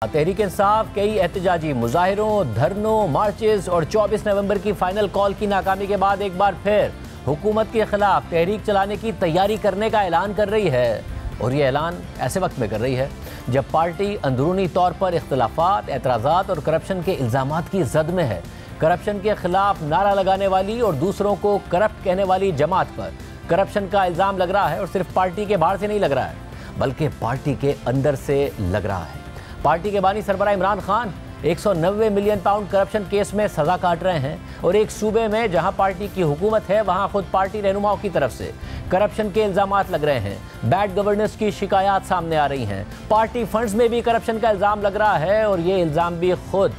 तहरीक इंसाफ कई एहतजाजी मुजाहिरों, धरनों, मार्चेस और 24 नवंबर की फाइनल कॉल की नाकामी के बाद एक बार फिर हुकूमत के खिलाफ तहरीक चलाने की तैयारी करने का ऐलान कर रही है। और ये ऐलान ऐसे वक्त में कर रही है जब पार्टी अंदरूनी तौर पर इख्तिलाफात, एतराज़ात और करप्शन के इल्ज़ामात की जद में है। करप्शन के खिलाफ नारा लगाने वाली और दूसरों को करप्ट कहने वाली जमात पर करप्शन का इल्ज़ाम लग रहा है, और सिर्फ पार्टी के बाहर से नहीं लग रहा है बल्कि पार्टी के अंदर से लग रहा है। पार्टी के बानी सरबराह Imran Khan 190 million pound corruption case में सजा काट रहे हैं, और एक सूबे में जहां पार्टी की हुकूमत है वहां खुद पार्टी रहनुमाओं की तरफ से करप्शन के इल्जामात लग रहे हैं। बैड गवर्नेंस की शिकायत सामने आ रही हैं। पार्टी फंड्स में भी करप्शन का इल्जाम लग रहा है, और ये इल्जाम भी खुद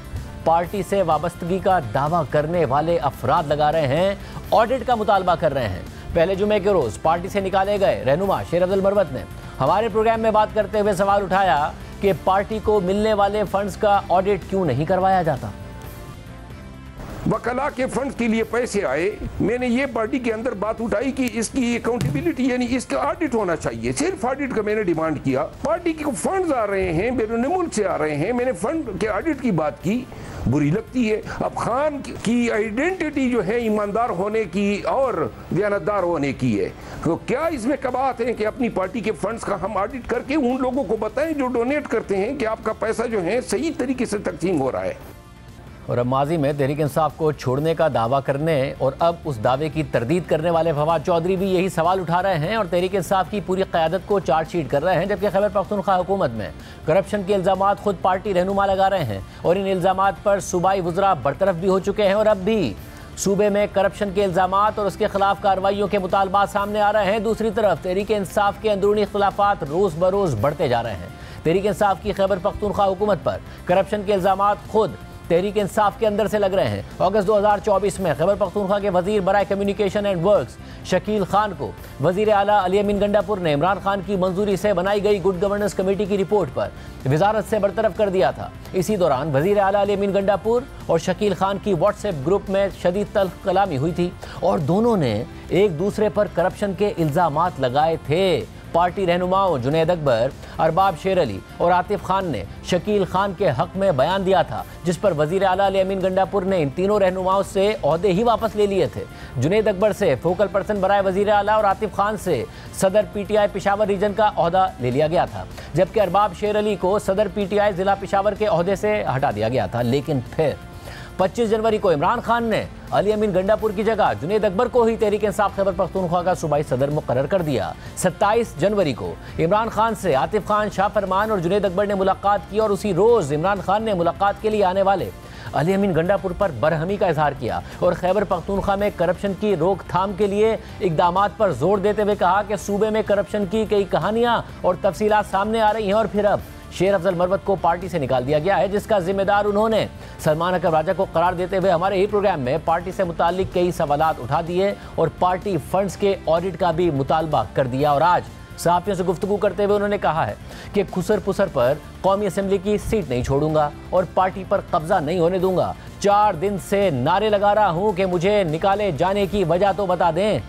पार्टी से वाबस्तगी का दावा करने वाले अफराद लगा रहे हैं, ऑडिट का मुतालबा कर रहे हैं। पहले जुमे के रोज पार्टी से निकाले गए रहनुमा शेर अब्दुल मरवत ने हमारे प्रोग्राम में बात करते हुए सवाल उठाया कि पार्टी को मिलने वाले फंड्स का ऑडिट क्यों नहीं करवाया जाता। वकला के फंड के लिए पैसे आए, मैंने ये पार्टी के अंदर बात उठाई कि इसकी अकाउंटेबिलिटी यानी इसका ऑडिट होना चाहिए। सिर्फ ऑडिट का मैंने डिमांड किया। पार्टी के फंड्स आ रहे हैं, बैरून मुल्क से आ रहे हैं, मैंने फंड के ऑडिट की बात की, बुरी लगती है। अब खान की आइडेंटिटी जो है ईमानदार होने की और दयानतदार होने की है, तो क्या इसमें कबात है कि अपनी पार्टी के फंड्स का हम ऑडिट करके उन लोगों को बताएं जो डोनेट करते हैं कि आपका पैसा जो है सही तरीके से तकसीम हो रहा है। और अब माजी में तहरीक इंसाफ को छोड़ने का दावा करने और अब उस दावे की तरदीद करने वाले फवाद चौधरी भी यही सवाल उठा रहे हैं और तहरीक इंसाफ की पूरी क़यादत को चार्जशीट कर रहे हैं, जबकि खैबर पख्तूनख्वा हुकूमत में करप्शन के इल्ज़ामात खुद पार्टी रहनुमा लगा रहे हैं और इन इल्ज़ामात पर सूबाई वज़रा बरतरफ भी हो चुके हैं। और अब भी सूबे में करप्शन के इल्ज़ामात और उसके खिलाफ कार्रवाइयों के मुतालबात सामने आ रहे हैं। दूसरी तरफ तहरीक इंसाफ के अंदरूनी इख्तिलाफात रोज़ बरोज़ बढ़ते जा रहे हैं। तहरीक इंसाफ की खैबर पख्तूनख्वा हुकूमत पर करप्शन के इल्ज़ामात खुद तहरीक इंसाफ के अंदर से लग रहे हैं। अगस्त 2024 में खैबर पख्तूनख्वा के वजीर बराए communication and works Shakeel Khan को वजीर आला अली अमीन गंडापुर ने इमरान खान की मंजूरी से बनाई गई गुड गवर्नेंस कमेटी की रिपोर्ट पर वजारत से बरतरफ कर दिया था। इसी दौरान वजीर आला अली अमीन गंडापुर और शकील खान की व्हाट्सएप ग्रुप में शदीद तल्ख कलामी हुई थी और दोनों ने एक दूसरे पर करप्शन के इल्जामात लगाए थे। पार्टी रहनुमाओं जुनैद अकबर, अरबाब शेर अली और आतिफ खान ने शकील खान के हक में बयान दिया था, जिस पर वजीर आला अली अमीन गंडापुर ने इन तीनों रहनुमाओं से ओहदे ही वापस ले लिए थे। जुनैद अकबर से फोकल पर्सन बराए वजीर आला और आतिफ खान से सदर PTI पिशावर रीजन का ओहदा ले लिया गया था, जबकि अरबाब शेर अली को सदर PTI जिला पिशावर के ओहदे से हटा दिया गया था। लेकिन फिर 25 जनवरी को इमरान खान ने अली अमीन गंडापुर की जगह जुनैद अकबर को ही तहरीक इंसाफ खैबर पख्तूनख्वा का सूबाई सदर मुकर्रर कर दिया। 27 जनवरी को इमरान खान से आतिफ खान, शाह फरमान और जुनैद अकबर ने मुलाकात की और उसी रोज़ इमरान खान ने मुलाकात के लिए आने वाले अली अमीन गंडापुर पर बरहमी का इजहार किया और खैबर पख्तूनख्वा में करप्शन की रोकथाम के लिए इकदामात पर जोर देते हुए कहा कि सूबे में करप्शन की कई कहानियाँ और तफसीलात सामने आ रही हैं और फिर अब शेर अफजल मरवत को पार्टी से निकाल दिया गया है, जिसका जिम्मेदार उन्होंने सलमान अकबर राजा को करार देते हुए हमारे ही प्रोग्राम में पार्टी से मुताल्लिक कई सवालात उठा दिए और पार्टी फंड्स के ऑडिट का भी मुतालबा कर दिया। और आज सहाफ़ियों से गुफ्तगू करते हुए उन्होंने कहा है कि खुसर पुसर पर कौमी असम्बली की सीट नहीं छोड़ूंगा और पार्टी पर कब्जा नहीं होने दूंगा। 4 दिन से नारे लगा रहा हूं कि मुझे निकाले जाने की वजह तो बता दें।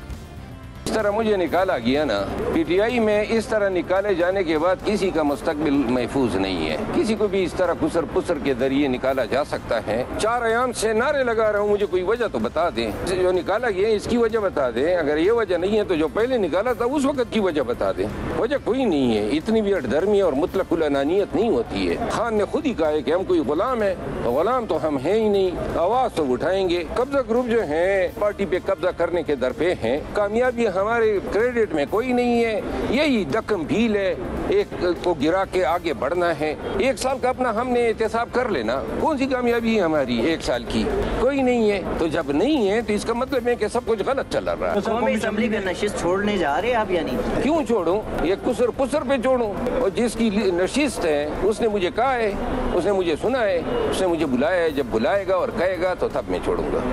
इस तरह मुझे निकाला गया ना, PTI में इस तरह निकाले जाने के बाद किसी का मुस्तकबिल महफूज नहीं है। किसी को भी इस तरह खुसर पुसर के जरिए निकाला जा सकता है। 4 आयाम से नारे लगा रहा हूँ, मुझे कोई वजह तो बता दें। जो निकाला गया इसकी वजह बता दें। अगर ये वजह नहीं है तो जो पहले निकाला था उस वक्त की वजह बता दें। वजह कोई नहीं है। इतनी भी अटधर्मी और मुतलकुल अनानियत नहीं होती है। खान ने खुद ही कहा है कि हम कोई गुलाम है, तो गुलाम तो हम हैं ही नहीं। आवाज तो उठाएंगे। कब्जा ग्रुप जो है पार्टी पे कब्जा करने के दर पे है। कामयाबी हमारे क्रेडिट में कोई नहीं है। यही दकम भील है, एक को गिरा के आगे बढ़ना है। 1 साल का अपना हमने एहतसाब कर लेना। कौन सी कामयाबी है हमारी 1 साल की? कोई नहीं है। तो जब नहीं है तो इसका मतलब है कि सब कुछ गलत चल रहा है। कौमी असेंबली का नशिस्त छोड़ने जा रहे हैं आप या नहीं? क्यों छोड़ूं? ये कुसर पुसर पे छोड़ूं? और जिसकी नशिस्त है उसने मुझे कहा है, उसने मुझे सुना है, उसने मुझे बुलाया है। जब बुलाएगा और कहेगा तो तब मैं छोड़ूंगा।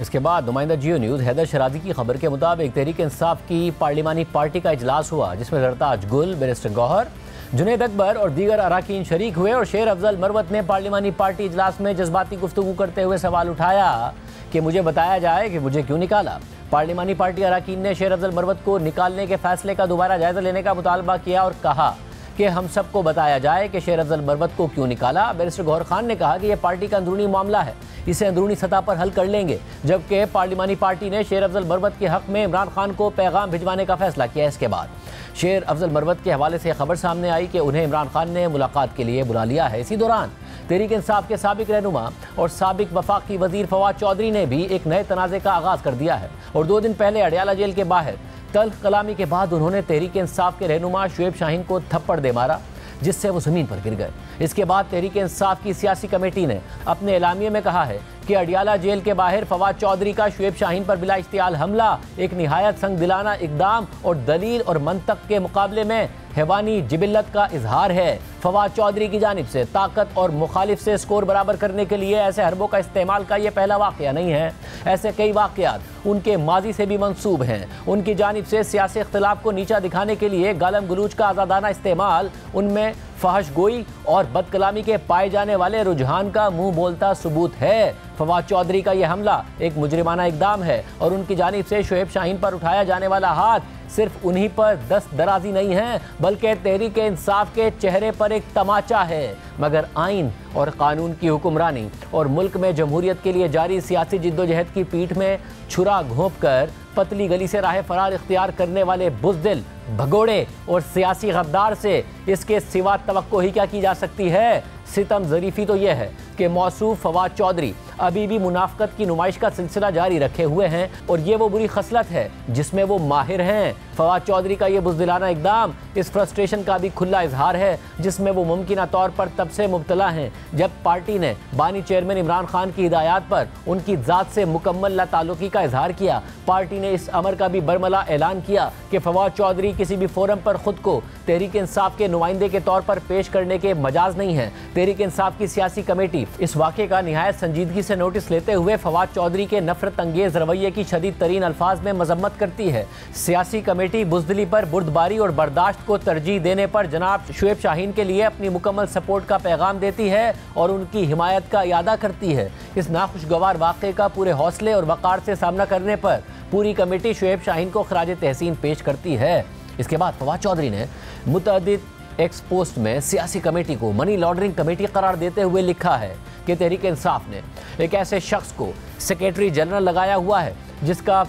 इसके बाद नुमाइंदा जियो न्यूज़ हैदर शराजी की खबर के मुताबिक तहरीक इंसाफ की पार्लिमानी पार्टी का इजलास हुआ, जिसमें सरताज गुल, बैरिस्टर गौहर, जुनैद अकबर और दीगर अराकीन शरीक हुए और शेर अफजल मरवत ने पार्लिमानी पार्टी इजलास में जज्बाती गुफ्तगू करते हुए सवाल उठाया कि मुझे बताया जाए कि मुझे क्यों निकाला। पार्लिमानी पार्टी अराकीन ने शेर अफजल मरवत को निकालने के फैसले का दोबारा जायजा लेने का मुतालबा किया और कहा कि हम सबको बताया जाए कि शेर अफजल मरवत को क्यों निकाला। बैरिस्टर गौहर खान ने कहा कि यह पार्टी का अंदरूनी मामला है, इसे अंदरूनी सतह पर हल कर लेंगे। जबकि पार्लिमानी पार्टी ने शेर अफजल मरवत के हक में इमरान खान को पैगाम भिजवाने का फैसला किया। इसके बाद शेर अफजल मरवत के हवाले से खबर सामने आई कि उन्हें इमरान खान ने मुलाकात के लिए बुला लिया है। इसी दौरान तहरीक इंसाफ के साबिक रहनुमा और साबिक वफाकी वजीर फवाद चौधरी ने भी एक नए तनाज़े का आगाज़ कर दिया है और 2 दिन पहले अडियाला जेल के बाहर तल्ख कलामी के बाद उन्होंने तहरीक इंसाफ के रहनुमा शुएब शाहीन को थप्पड़ दे मारा, जिससे वो ज़मीन पर गिर गए। इसके बाद तहरीक इंसाफ की सियासी कमेटी ने अपने एलामिये में कहा है कि अडियाला जेल के बाहर फवाद चौधरी का शुएब शाहीन पर बिला इश्तियाल हमला एक निहायत संग दिलाना इकदाम और दलील और मंतक के मुकाबले में हैवानी जिबिल्लत का इजहार है। फवाद चौधरी की जानिब से ताकत और मुखालिफ से स्कोर बराबर करने के लिए ऐसे हरबों का इस्तेमाल का ये पहला वाक़या नहीं है। ऐसे कई वाक़यात उनके माजी से भी मंसूब हैं। उनकी जानिब से सियासी इख्तिलाफ को नीचा दिखाने के लिए गालम गलूच का आज़ादाना इस्तेमाल, उनमें फहश गोई और बदकलामी के पाए जाने वाले रुझान का मुंह बोलता सबूत है। फवाद चौधरी का यह हमला एक मुजरिमाना इकदाम है और उनकी जानिब से शुएब शाहीन पर उठाया जाने वाला हाथ सिर्फ उन्हीं पर दस्त दराजी नहीं है, बल्कि तहरीक इंसाफ के चेहरे पर एक तमाचा है। मगर आइन और कानून की हुक्मरानी और मुल्क में जमहूरियत के लिए जारी सियासी जिद्दोजहद की पीठ में छुरा घोंप कर पतली गली से राह फरार इख्तियार करने वाले बुज़दिल, भगोड़े और सियासी गद्दार से इसके सिवा तवक्को ही क्या की जा सकती है। सितम ज़रीफ़ी तो यह है कि मौसूफ फवाद चौधरी अभी भी मुनाफ़क़त की नुमाइश का सिलसिला जारी रखे हुए हैं और ये वो बुरी खसलत है जिसमें वो माहिर हैं। फवाद चौधरी का ये बुज़दिलाना इक़दाम इस फ्रस्ट्रेशन का भी खुला इजहार है जिसमें वो मुमकिन तौर पर तब से मुब्तला हैं जब पार्टी ने बानी चेयरमैन इमरान खान की हिदायत पर उनकी ज़ात से मुकम्मल लाताल्लुकी का इजहार किया। पार्टी ने इस अमर का भी बरमला ऐलान किया कि फवाद चौधरी किसी भी फोरम पर खुद को तहरीक इंसाफ के नुमाइंदे के तौर पर पेश करने के मजाज नहीं है। तहरीक इंसाफ की सियासी कमेटी इस वाक़े का निहायत संजीदगी से नोटिस लेते हुए फवाद चौधरी के नफरत अंगेज रवैये की शदीद तरीन अल्फाज में मजम्मत करती है। सियासी कमेटी बुज़दिली पर बुर्दबारी और बर्दाश्त को तरजीह देने पर जनाब शुएब शाहीन के लिए अपनी मुकम्मल सपोर्ट का पैगाम देती है और उनकी हिमायत का इयादा करती है। इस नाखुशगवार वाक़े का पूरे हौसले और वक़ार से सामना करने पर पूरी कमेटी शुएब शाहीन को खराज तहसीन पेश करती है। इसके बाद फवाद चौधरी ने मुतअद्दिद एक्स पोस्ट में सियासी कमेटी को मनी लॉन्ड्रिंग कमेटी करार देते हुए लिखा है कि तहरीक इंसाफ ने एक ऐसे शख्स को सेक्रेटरी जनरल लगाया हुआ है जिसका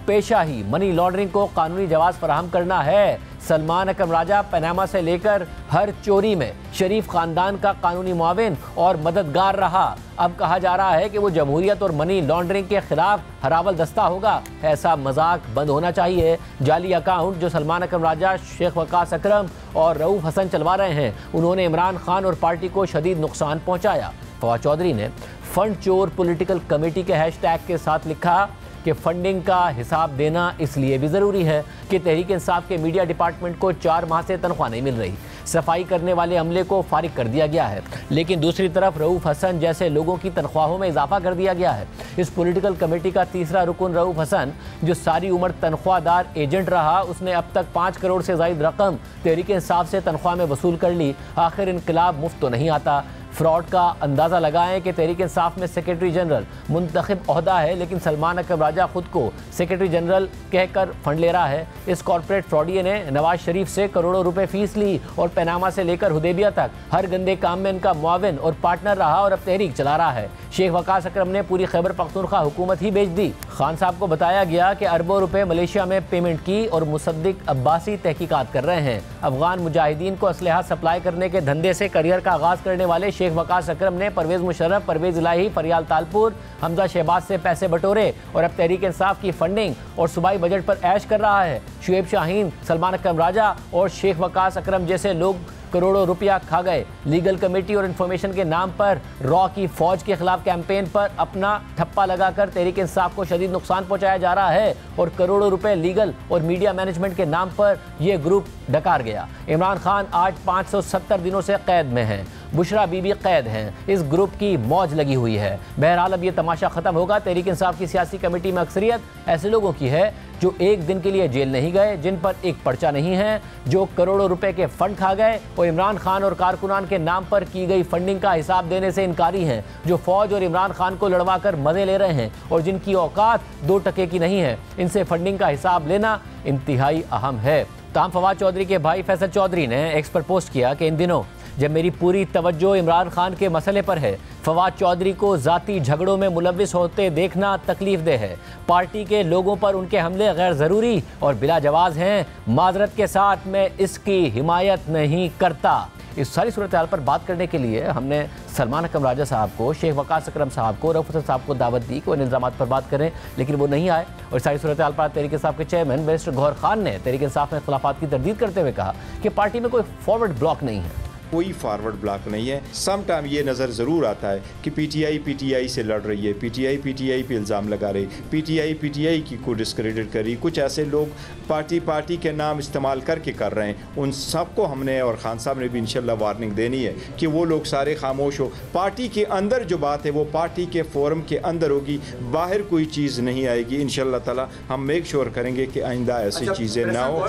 पेशा ही मनी लॉन्ड्रिंग को कानूनी जवाब फराहम करना है। सलमान अकरम राजा पनामा से लेकर हर चोरी में शरीफ खानदान का कानूनी मुआविन और मददगार रहा। अब कहा जा रहा है कि वो जमहूरियत और मनी लॉन्ड्रिंग के खिलाफ हरावल दस्ता होगा। ऐसा मजाक बंद होना चाहिए। जाली अकाउंट जो सलमान अकरम राजा, शेख वकास अकरम और रऊफ हसन चलवा रहे हैं, उन्होंने इमरान खान और पार्टी को शदीद नुकसान पहुँचाया। फवाद चौधरी ने फंड चोर पॉलिटिकल कमेटी के हैशटैग के साथ लिखा कि फंडिंग का हिसाब देना इसलिए भी ज़रूरी है कि तहरीक इंसाफ के मीडिया डिपार्टमेंट को 4 माह से तनख्वाह नहीं मिल रही। सफाई करने वाले अमले को फारिग कर दिया गया है, लेकिन दूसरी तरफ रऊफ हसन जैसे लोगों की तनख्वाहों में इजाफा कर दिया गया है। इस पॉलिटिकल कमेटी का तीसरा रुकन रऊफ हसन, जो सारी उम्र तनख्वाहदार एजेंट रहा, उसने अब तक 5 करोड़ से ज़ायद रकम तहरीक इंसाफ से तनख्वाह में वसूल कर ली। आखिर इनकलाब मुफ्त तो नहीं आता। फ्रॉड का अंदाज़ा लगाएं कि तहरीक इंसाफ में सेक्रेटरी जनरल मुंतखब ओहदा है, लेकिन सलमान अकरम राजा खुद को सेक्रेटरी जनरल कहकर फंड ले रहा है। इस कॉर्पोरेट फ्रॉडिये ने नवाज शरीफ से करोड़ों रुपए फीस ली और पनामा से लेकर हुदैबिया तक हर गंदे काम में इनका मुआविन और पार्टनर रहा और अब तहरीक चला रहा है। शेख वकास अकरम ने पूरी खैबर पख्तूनख्वा हुकूमत ही बेच दी। खान साहब को बताया गया कि अरबों रुपए मलेशिया में पेमेंट की और मुसद्दिक अब्बासी तहकीकात कर रहे हैं। अफगान मुजाहिदीन को असलहा सप्लाई करने के धंधे से करियर का आगाज करने वाले शेख वकास अकरम ने परवेज मुशर्रफ, परवेज इलाही, फरियाल तालपुर, हमजा शहबाज से पैसे बटोरे और अब तहरीक इंसाफ की फंडिंग और सूबाई बजट पर ऐश कर रहा है। शुएब शाहीन, सलमान अकरम राजा और शेख वकास अकरम जैसे लोग करोड़ों रुपया खा गए। लीगल कमेटी और इन्फॉर्मेशन के नाम पर रॉ की फौज के खिलाफ कैंपेन पर अपना ठप्पा लगाकर तहरीक इंसाफ को शदीद नुकसान पहुंचाया जा रहा है और करोड़ों रुपए लीगल और मीडिया मैनेजमेंट के नाम पर यह ग्रुप डकार गया। इमरान खान आज 570 दिनों से कैद में हैं। बुशरा बीबी कैद हैं। इस ग्रुप की मौज लगी हुई है। बहरहाल अब यह तमाशा खत्म होगा। तहरीक इंसाफ की सियासी कमेटी में अक्सरियत ऐसे लोगों की है जो एक दिन के लिए जेल नहीं गए, जिन पर एक पर्चा नहीं है, जो करोड़ों रुपए के फंड खा गए और इमरान खान और कारकुनान के नाम पर की गई फंडिंग का हिसाब देने से इनकारी हैं, जो फौज और इमरान खान को लड़वा कर मजे ले रहे हैं और जिनकी औकात 2 टके की नहीं है। इनसे फंडिंग का हिसाब लेना इंतहाई अहम है। ताहम फवाद चौधरी के भाई फैसल चौधरी ने एक्स पर पोस्ट किया कि इन दिनों जब मेरी पूरी तवज्जो इमरान खान के मसले पर है, फवाद चौधरी को ज़ाती झगड़ों में मुलव्विस होते देखना तकलीफ दे है। पार्टी के लोगों पर उनके हमले गैर ज़रूरी और बिला जवाज़ हैं। माजरत के साथ मैं इसकी हिमायत नहीं करता। इस सारी सूरत हाल पर बात करने के लिए हमने सलमान अकरम राजा साहब को, शेख वकास अकरम साहब को, रऊफ हसन साहब को दावत दी कि वो इन इल्ज़ामात पर बात करें, लेकिन वो नहीं आए। और सारी सूरत हाल पर तहरीक इंसाफ के चेयरमैन बैरिस्टर गौहर खान ने तहरीक इंसाफ में इख्तिलाफात की तरदीद करते हुए कहा कि पार्टी में कोई फॉरवर्ड ब्लॉक नहीं है। कोई फारवर्ड ब्लॉक नहीं है। सम टाइम ये नज़र ज़रूर आता है कि पीटीआई से लड़ रही है, पीटीआई पे इल्ज़ाम लगा रही, पीटीआई की को डिस्क्रेडिट कर रही, कुछ ऐसे लोग पार्टी के नाम इस्तेमाल करके कर रहे हैं। उन सबको हमने और खान साहब ने भी इंशाल्लाह वार्निंग देनी है कि वो लोग सारे खामोश हो। पार्टी के अंदर जो बात है वो पार्टी के फोरम के अंदर होगी, बाहर कोई चीज़ नहीं आएगी। इंशाल्लाह ताला हम मेक श्योर करेंगे कि आइंदा ऐसी चीज़ें ना हो।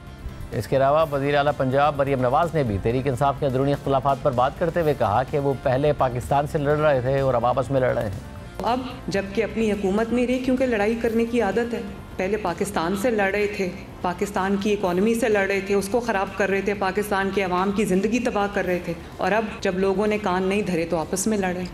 इसके अलावा वज़ीर आला पंजाब मरियम नवाज़ ने भी तहरीक इंसाफ के अंदरूनी इख्तिलाफात पर बात करते हुए कहा कि वो पहले पाकिस्तान से लड़ रहे थे और अब आपस में लड़ रहे हैं। अब जबकि अपनी हुकूमत नहीं रही, क्योंकि लड़ाई करने की आदत है। पहले पाकिस्तान से लड़ रहे थे, पाकिस्तान की इकॉनमी से लड़ रहे थे, उसको ख़राब कर रहे थे, पाकिस्तान के अवाम की ज़िंदगी तबाह कर रहे थे, और अब जब लोगों ने कान नहीं धरे तो आपस में लड़े।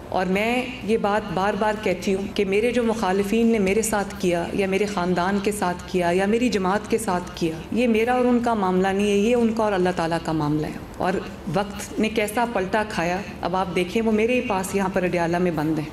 और मैं ये बात बार बार कहती हूँ कि मेरे जो मुखालिफिन ने मेरे साथ किया या मेरे ख़ानदान के साथ किया या मेरी जमात के साथ किया, ये मेरा और उनका मामला नहीं है, ये उनका और अल्लाह ताला का मामला है। और वक्त ने कैसा पलटा खाया अब आप देखें, वो मेरे ही पास यहाँ पर अडियाला में बंद हैं।